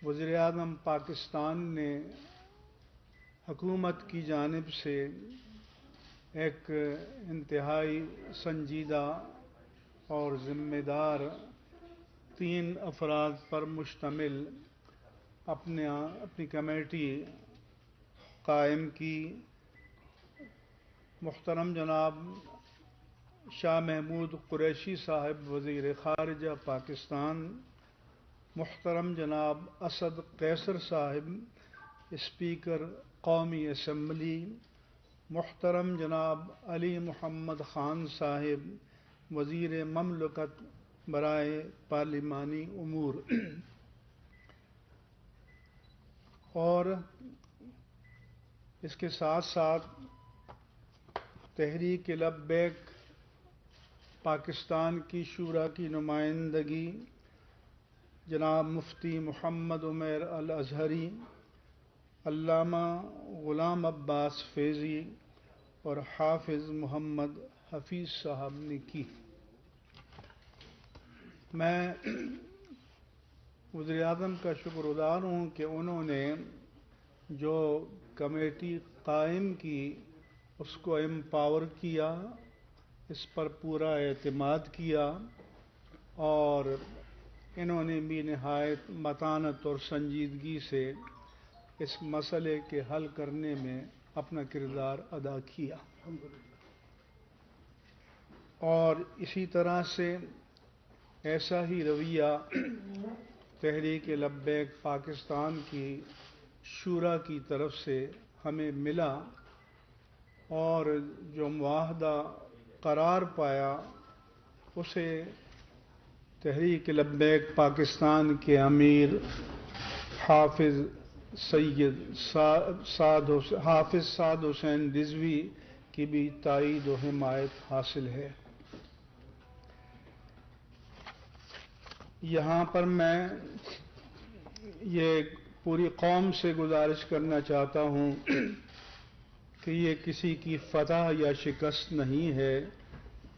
وزیر اعظم پاکستان نے حکومت کی جانب سے ایک انتہائی سنجیدہ اور ذمہ دار 3 افراد پر مشتمل اپنی کمیٹی قائم کی۔ محترم جناب شاہ محمود قریشی صاحب وزیر خارجہ پاکستان، محترم جناب اسد قیصر صاحب اسپیکر قومی اسمبلی، محترم جناب علی محمد خان صاحب وزیر مملکت برائے پارلیمانی امور، اور اس کے ساتھ ساتھ تحریک لبیک پاکستان کی شورا کی نمائندگی جناب مفتی محمد عمیر الازہری، علامہ غلام عباس فیضی اور حافظ محمد حفیظ صاحب نے کی۔ میں وزیر اعظم کا شکر گزار ہوں کہ انہوں نے جو کمیٹی قائم کی اس کو امپاور کیا، اس پر پورا اعتماد کیا، اور انہوں نے بھی نہایت متانت اور سنجیدگی سے اس مسئلے کے حل کرنے میں اپنا کردار ادا کیا، اور اسی طرح سے ایسا ہی رویہ تحریک لبیک پاکستان کی شورا کی طرف سے ہمیں ملا، اور جو معاہدہ قرار پایا اسے تحریک لبیک پاکستان کے امیر حافظ سعد حسین رضوی کی بھی تائید و حمایت حاصل ہے۔ یہاں پر میں یہ پوری قوم سے گزارش کرنا چاہتا ہوں کہ یہ کسی کی فتح یا شکست نہیں ہے،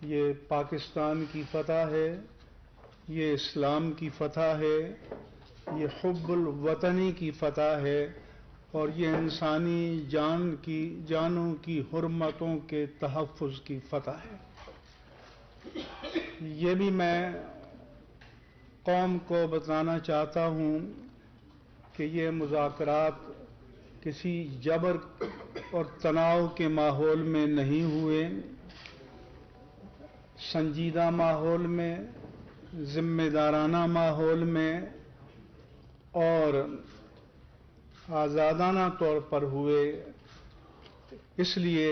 یہ پاکستان کی فتح ہے، یہ اسلام کی فتح ہے، یہ حب الوطنی کی فتح ہے، اور یہ انسانی جانوں کی حرمتوں کے تحفظ کی فتح ہے۔ یہ بھی میں قوم کو بتانا چاہتا ہوں کہ یہ مذاکرات کسی جبر اور تناؤ کے ماحول میں نہیں ہوئے، سنجیدہ ماحول میں، ذمہ دارانہ ماحول میں اور آزادانہ طور پر ہوئے، اس لیے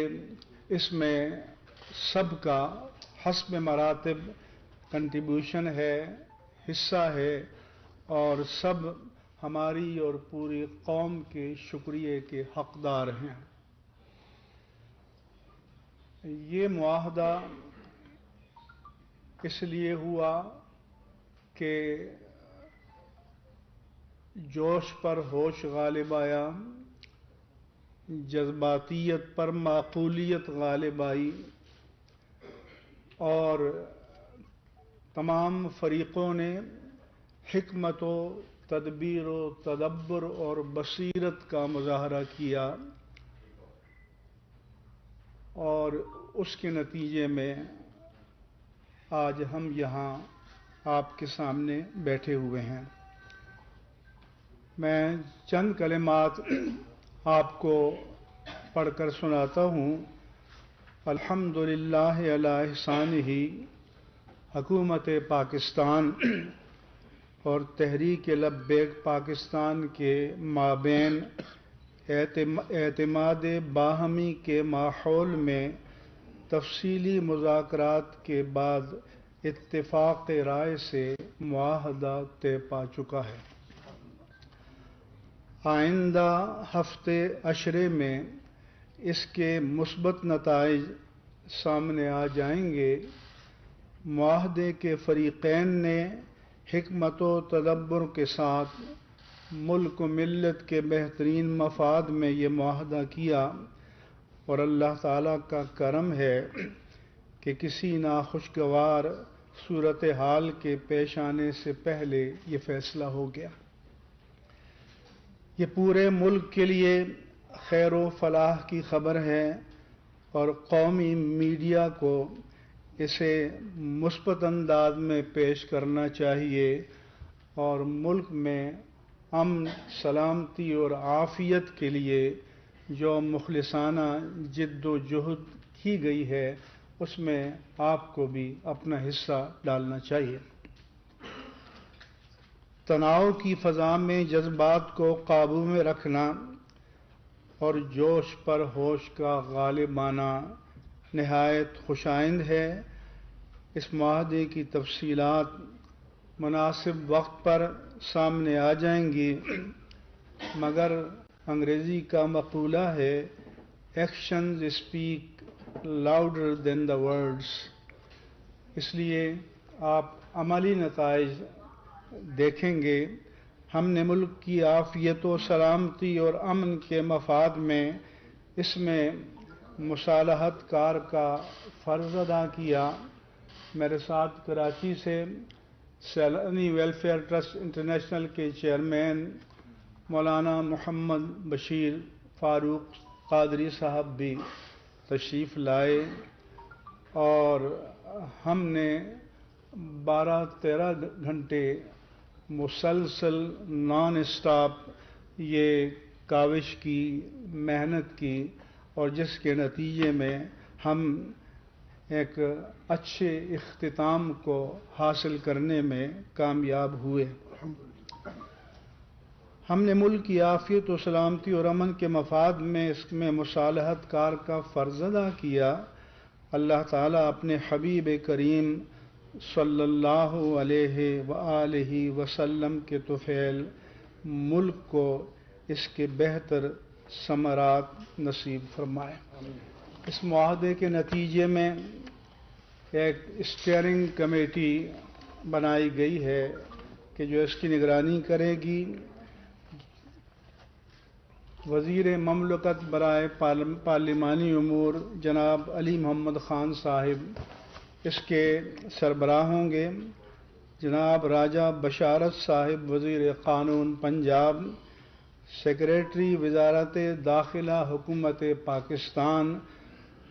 اس میں سب کا حسب مراتب کنٹریبیوشن ہے، حصہ ہے، اور سب ہماری اور پوری قوم کے شکریہ کے حقدار ہیں۔ یہ معاہدہ اس لیے ہوا کہ جوش پر ہوش غالب آیا، جذباتیت پر معقولیت غالب آئی، اور تمام فریقوں نے حکمت و تدبیر و تدبر اور بصیرت کا مظاہرہ کیا، اور اس کے نتیجے میں آج ہم یہاں آپ کے سامنے بیٹھے ہوئے ہیں۔ میں چند کلمات آپ کو پڑھ کر سناتا ہوں۔ الحمدللہ علی احسانہ، حکومت پاکستان اور تحریک لبیک پاکستان کے مابین اعتماد باہمی کے ماحول میں تفصیلی مذاکرات کے بعد اتفاق رائے سے معاہدہ طے پا چکا ہے۔ آئندہ ہفتے عشرے میں اس کے مثبت نتائج سامنے آ جائیں گے۔ معاہدے کے فریقین نے حکمت و تدبر کے ساتھ ملک و ملت کے بہترین مفاد میں یہ معاہدہ کیا، اور اللہ تعالیٰ کا کرم ہے کہ کسی ناخوشگوار صورتحال کے پیش آنے سے پہلے یہ فیصلہ ہو گیا۔ یہ پورے ملک کے لیے خیر و فلاح کی خبر ہے اور قومی میڈیا کو اسے مثبت انداز میں پیش کرنا چاہیے اور ملک میں امن، سلامتی اور عافیت کے لیے جو مخلصانہ جد و جہد کی گئی ہے اس میں آپ کو بھی اپنا حصہ ڈالنا چاہیے۔ تناؤ کی فضا میں جذبات کو قابو میں رکھنا اور جوش پر ہوش کا غالب آنا نہایت خوشائند ہے۔ اس معاہدے کی تفصیلات مناسب وقت پر سامنے آ جائیں گی، مگر انگریزی کا مقولہ ہے actions speak louder than the words, اس لیے آپ عملی نتائج دیکھیں گے۔ ہم نے ملک کی عافیت و سلامتی اور امن کے مفاد میں اس میں مصالحت کار کا فرض ادا کیا۔ میرے ساتھ کراچی سے سیلانی ویلفیئر ٹرسٹ انٹرنیشنل کے چیئرمین مولانا محمد بشیر فاروق قادری صاحب بھی تشریف لائے اور ہم نے 12-13 گھنٹے مسلسل نان اسٹاپ یہ کاوش کی، محنت کی اور جس کے نتیجے میں ہم ایک اچھے اختتام کو حاصل کرنے میں کامیاب ہوئے۔ ہم نے ملک کی عافیت و سلامتی اور امن کے مفاد میں اس میں مصالحت کار کا فرض ادا کیا۔ اللہ تعالیٰ اپنے حبیب کریم صلی اللہ علیہ وآلہ وسلم کے طفیل ملک کو اس کے بہتر ثمرات نصیب فرمائے۔ اس معاہدے کے نتیجے میں ایک اسٹیئرنگ کمیٹی بنائی گئی ہے کہ جو اس کی نگرانی کرے گی۔ وزیر مملکت برائے پارلیمانی امور جناب علی محمد خان صاحب اس کے سربراہ ہوں گے۔ جناب راجہ بشارت صاحب وزیر قانون پنجاب، سیکریٹری وزارت داخلہ حکومت پاکستان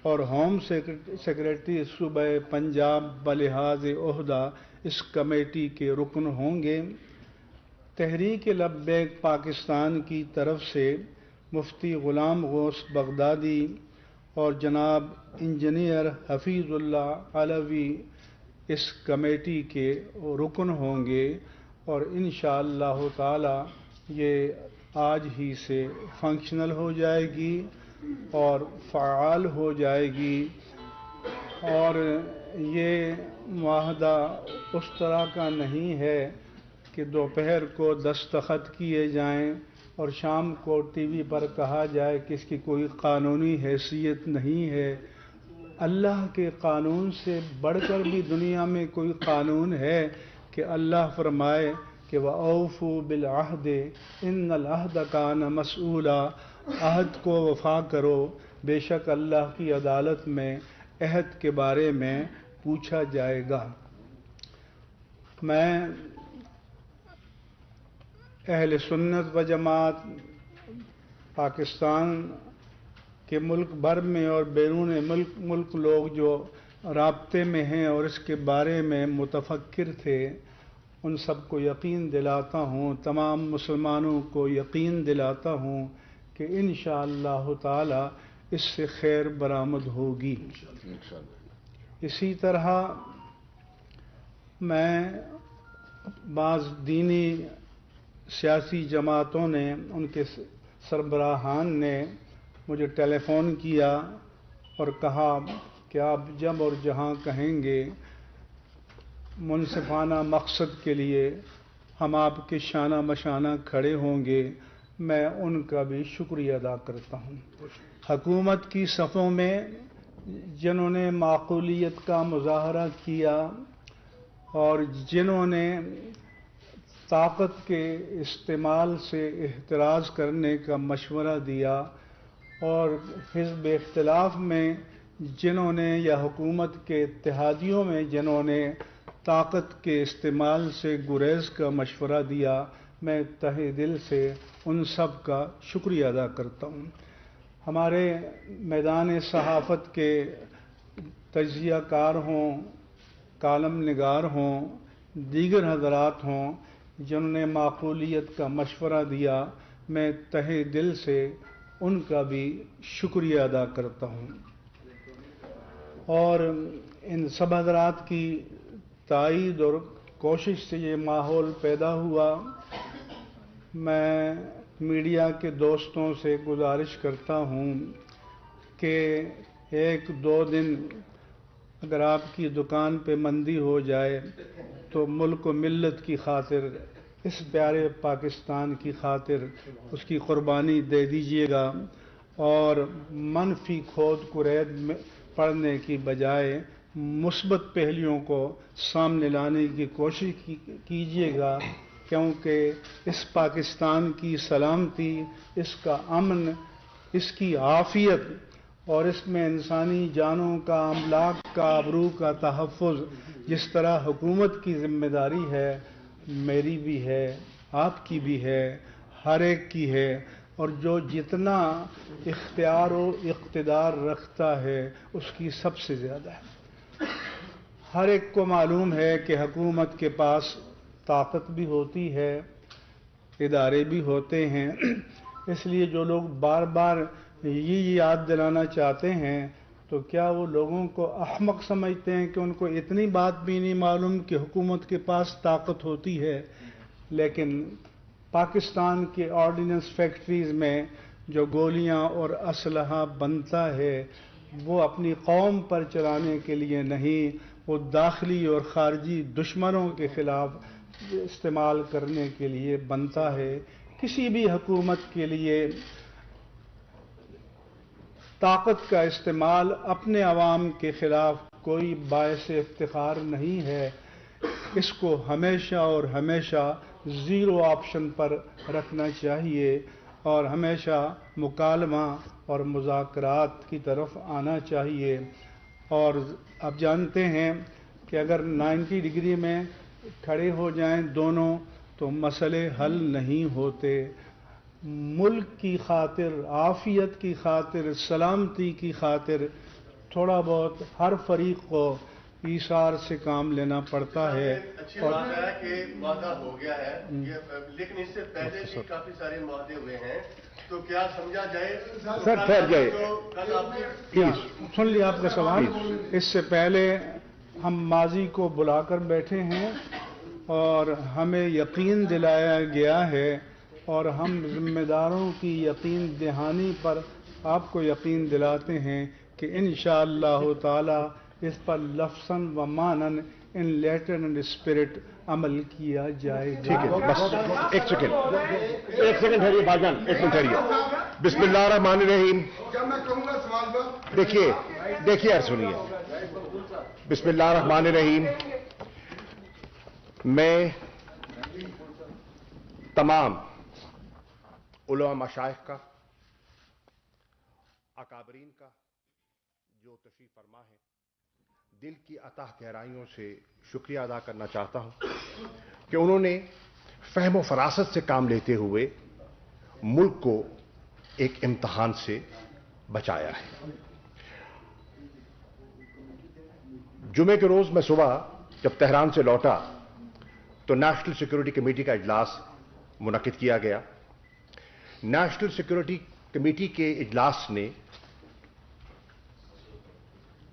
اور ہوم سیکریٹری صوبہ پنجاب بلحاظ عہدہ اس کمیٹی کے رکن ہوں گے۔ تحریک لبیک پاکستان کی طرف سے مفتی غلام غوث بغدادی اور جناب انجینئر حفیظ اللہ علوی اس کمیٹی کے رکن ہوں گے اور انشاءاللہ تعالی یہ آج ہی سے فنکشنل ہو جائے گی اور فعال ہو جائے گی، اور یہ معاہدہ اس طرح کا نہیں ہے کہ دوپہر کو دستخط کیے جائیں اور شام کو ٹی وی پر کہا جائے کہ اس کی کوئی قانونی حیثیت نہیں ہے۔ اللہ کے قانون سے بڑھ کر بھی دنیا میں کوئی قانون ہے کہ اللہ فرمائے کہ وَأَوْفُوا بِالْعَهْدِ إِنَّ الْعَهْدَ كَانَ مَسْئُولًا، عہد کو وفا کرو، بے شک اللہ کی عدالت میں عہد کے بارے میں پوچھا جائے گا۔ میں اہل سنت و جماعت پاکستان کے ملک بھر میں اور بیرون ملک لوگ جو رابطے میں ہیں اور اس کے بارے میں متفکر تھے، ان سب کو یقین دلاتا ہوں، تمام مسلمانوں کو یقین دلاتا ہوں کہ انشاءاللہ تعالی اس سے خیر برآمد ہوگی۔ اسی طرح میں بعض دینی سیاسی جماعتوں نے، ان کے سربراہان نے مجھے ٹیلی فون کیا اور کہا کہ آپ جب اور جہاں کہیں گے منصفانہ مقصد کے لیے ہم آپ کے شانہ مشانہ کھڑے ہوں گے۔ میں ان کا بھی شکریہ ادا کرتا ہوں۔ حکومت کی صفوں میں جنہوں نے معقولیت کا مظاہرہ کیا اور جنہوں نے طاقت کے استعمال سے احتراز کرنے کا مشورہ دیا اور حزب اختلاف میں جنہوں نے یا حکومت کے اتحادیوں میں جنہوں نے طاقت کے استعمال سے گریز کا مشورہ دیا، میں تہہ دل سے ان سب کا شکریہ ادا کرتا ہوں۔ ہمارے میدان صحافت کے تجزیہ کار ہوں، کالم نگار ہوں، دیگر حضرات ہوں جنہوں نے معقولیت کا مشورہ دیا، میں تہہ دل سے ان کا بھی شکریہ ادا کرتا ہوں۔ اور ان سب حضرات کی تائید اور کوشش سے یہ ماحول پیدا ہوا۔ میں میڈیا کے دوستوں سے گزارش کرتا ہوں کہ ایک دو دن اگر آپ کی دکان پہ مندی ہو جائے تو ملک و ملت کی خاطر، اس پیارے پاکستان کی خاطر اس کی قربانی دے دیجیے گا، اور منفی کھود کرید پڑھنے کی بجائے مثبت پہلوؤں کو سامنے لانے کی کوشش کیجیے گا، کیونکہ اس پاکستان کی سلامتی، اس کا امن، اس کی عافیت اور اس میں انسانی جانوں کا، املاک کا، آبرو کا تحفظ جس طرح حکومت کی ذمہ داری ہے، میری بھی ہے، آپ کی بھی ہے، ہر ایک کی ہے، اور جو جتنا اختیار و اقتدار رکھتا ہے اس کی سب سے زیادہ ہے۔ ہر ایک کو معلوم ہے کہ حکومت کے پاس طاقت بھی ہوتی ہے، ادارے بھی ہوتے ہیں، اس لیے جو لوگ بار بار یہ یاد دلانا چاہتے ہیں تو کیا وہ لوگوں کو احمق سمجھتے ہیں کہ ان کو اتنی بات بھی نہیں معلوم کہ حکومت کے پاس طاقت ہوتی ہے؟ لیکن پاکستان کے آرڈیننس فیکٹریز میں جو گولیاں اور اسلحہ بنتا ہے وہ اپنی قوم پر چلانے کے لیے نہیں، وہ داخلی اور خارجی دشمنوں کے خلاف استعمال کرنے کے لیے بنتا ہے۔ کسی بھی حکومت کے لیے طاقت کا استعمال اپنے عوام کے خلاف کوئی باعث افتخار نہیں ہے، اس کو ہمیشہ اور ہمیشہ زیرو آپشن پر رکھنا چاہیے اور ہمیشہ مکالمہ اور مذاکرات کی طرف آنا چاہیے۔ اور آپ جانتے ہیں کہ اگر 90 ڈگری میں کھڑے ہو جائیں دونوں تو مسئلے حل نہیں ہوتے۔ ملک کی خاطر، عافیت کی خاطر، سلامتی کی خاطر تھوڑا بہت ہر فریق کو ایثار سے کام لینا پڑتا ہے۔ اچھی بات ہے کہ وعدہ ہو گیا ہے، لیکن اس سے پہلے بھی کافی سارے معاہدے ہوئے ہیں، تو کیا سمجھا جائے سر ٹھہر جائے، سن لیا آپ کا سوال۔ اس سے پہلے ہم ماضی کو بلا کر بیٹھے ہیں اور ہمیں یقین دلایا گیا ہے اور ہم ذمہ داروں کی یقین دہانی پر آپ کو یقین دلاتے ہیں کہ انشاءاللہ تعالی اس پر لفظاً و معناً ان لیٹر اینڈ اسپرٹ عمل کیا جائے گا۔ ٹھیک ہے، بس ایک سیکنڈ ٹھہریے بھائی جان، ایک منٹ ٹھہریے۔ بسم اللہ الرحمن الرحیم۔ دیکھیے یار سنیے، بسم اللہ الرحمن الرحیم۔ میں تمام علماء مشائخ کا، اکابرین کا جو تشریف فرما ہے، دل کی اتح گہرائیوں سے شکریہ ادا کرنا چاہتا ہوں کہ انہوں نے فہم و فراست سے کام لیتے ہوئے ملک کو ایک امتحان سے بچایا ہے۔ جمعے کے روز میں صبح جب تہران سے لوٹا تو نیشنل سیکورٹی کمیٹی کا اجلاس منعقد کیا گیا۔ نیشنل سیکورٹی کمیٹی کے اجلاس نے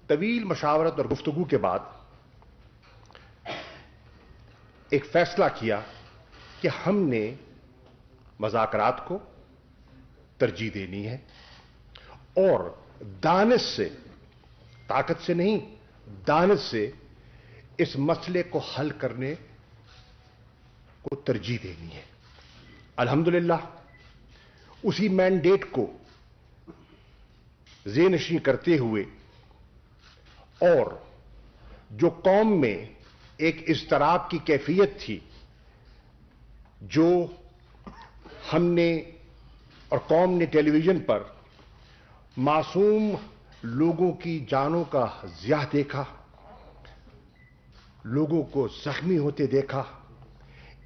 طویل مشاورت اور گفتگو کے بعد ایک فیصلہ کیا کہ ہم نے مذاکرات کو ترجیح دینی ہے اور دانش سے، طاقت سے نہیں، دانش سے اس مسئلے کو حل کرنے کو ترجیح دینی ہے۔ الحمدللہ اسی مینڈیٹ کو ذہن نشین کرتے ہوئے اور جو قوم میں ایک اضطراب کی کیفیت تھی جو ہم نے اور قوم نے ٹیلی ویژن پر معصوم لوگوں کی جانوں کا ضیاع دیکھا، لوگوں کو زخمی ہوتے دیکھا،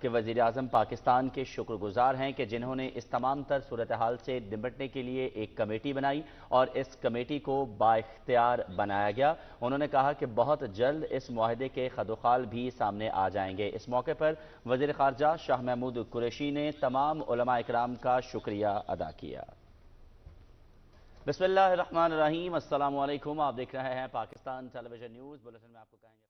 کہ وزیر اعظم پاکستان کے شکر گزار ہیں کہ جنہوں نے اس تمام تر صورتحال سے نمٹنے کے لیے ایک کمیٹی بنائی اور اس کمیٹی کو بااختیار بنایا گیا۔ انہوں نے کہا کہ بہت جلد اس معاہدے کے خدوخال بھی سامنے آ جائیں گے۔ اس موقع پر وزیر خارجہ شاہ محمود قریشی نے تمام علماء اکرام کا شکریہ ادا کیا۔ بسم اللہ الرحمن الرحیم، السلام علیکم، آپ دیکھ رہے ہیں پاکستان ٹیلی ویژن نیوز۔ بلیٹن میں آپ کو کہیں گے